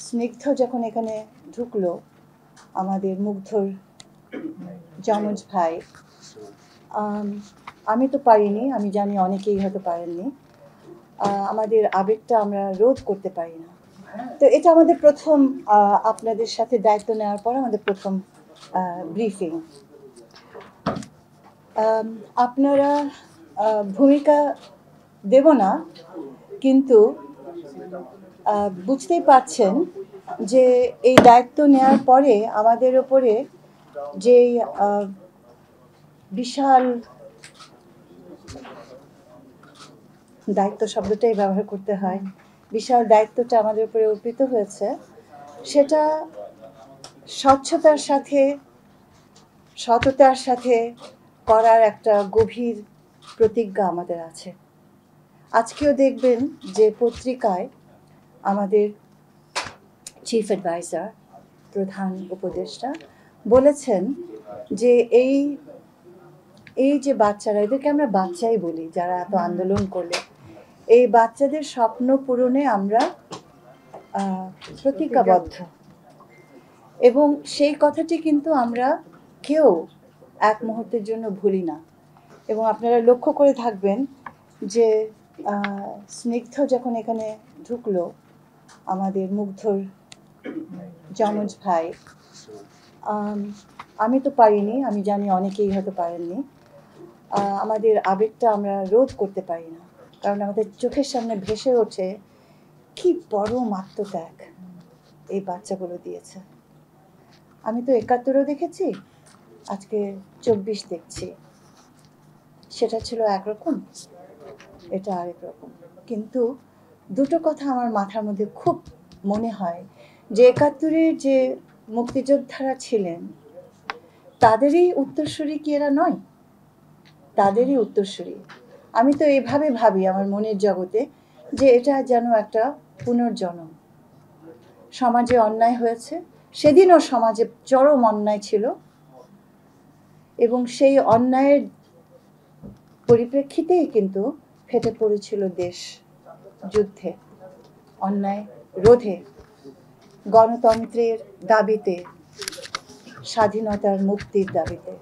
স্নিগ্ধ যখন এখানে ঢুকলো, আমাদের মুগ্ধর যমজ ভাই, আমি তো পারিনি, আমি জানি অনেকেই হয়তো পারেননি। আমাদের আবেগটা আমরা রোধ করতে পারি না। তো এটা আমাদের প্রথম, আপনাদের সাথে দায়িত্ব নেওয়ার পর আমাদের প্রথম ব্রিফিং। আপনারা ভূমিকা দেব না, কিন্তু বুঝতেই পারছেন যে এই দায়িত্ব নেওয়ার পরে আমাদের ওপরে যে বিশাল দায়িত্ব শব্দটাই ব্যবহার করতে হয়, বিশাল দায়িত্বটা আমাদের উপরে অর্পিত হয়েছে, সেটা স্বচ্ছতার সাথে সততার সাথে করার একটা গভীর প্রতিজ্ঞা আমাদের আছে। আজকেও দেখবেন যে পত্রিকায় আমাদের চিফ অ্যাডভাইজার, প্রধান উপদেষ্টা বলেছেন যে এই যে বাচ্চারা, এদেরকে আমরা বাচ্চাই বলি, যারা এত আন্দোলন করলে, এই বাচ্চাদের স্বপ্ন পূরণে আমরা প্রতিজ্ঞাবদ্ধ, এবং সেই কথাটি কিন্তু আমরা কেউ এক মুহূর্তের জন্য ভুলি না। এবং আপনারা লক্ষ্য করে থাকবেন যে স্নিগ্ধ যখন এখানে ঢুকলো, আমাদের মুগ্ধর যমজ ভাই, আমি তো পারিনি, আমি জানি অনেকেই হয়তো পারেননি। আমাদের আবেগটা আমরা রোধ করতে পারি না, কারণ আমাদের চোখের সামনে ভেসে ওঠে কি বড় আত্মত্যাগ এই বাচ্চাগুলো দিয়েছে। আমি তো ৭১ও দেখেছি, আজকে ২৪ দেখছি। সেটা ছিল একরকম, এটা আরেক রকম। কিন্তু দুটো কথা আমার মাথার মধ্যে খুব মনে হয় যে ৭১-এর যে মুক্তিযোদ্ধারা ছিলেন, তাদেরই উত্তরসূরি কি এরা নয়? তাদেরই উত্তরসূরি। আমি তো এভাবে ভাবি আমার মনের জগতে, যে এটা যেন একটা পুনর্জন্ম। সমাজে অন্যায় হয়েছে, সেদিনও সমাজে চরম অন্যায় ছিল, এবং সেই অন্যায়ের পরিপ্রেক্ষিতেই কিন্তু ফেটে পড়েছিল দেশ যুদ্ধে, অন্যায় রোধে, গণতন্ত্রের দাবিতে, স্বাধীনতার মুক্তির দাবিতে।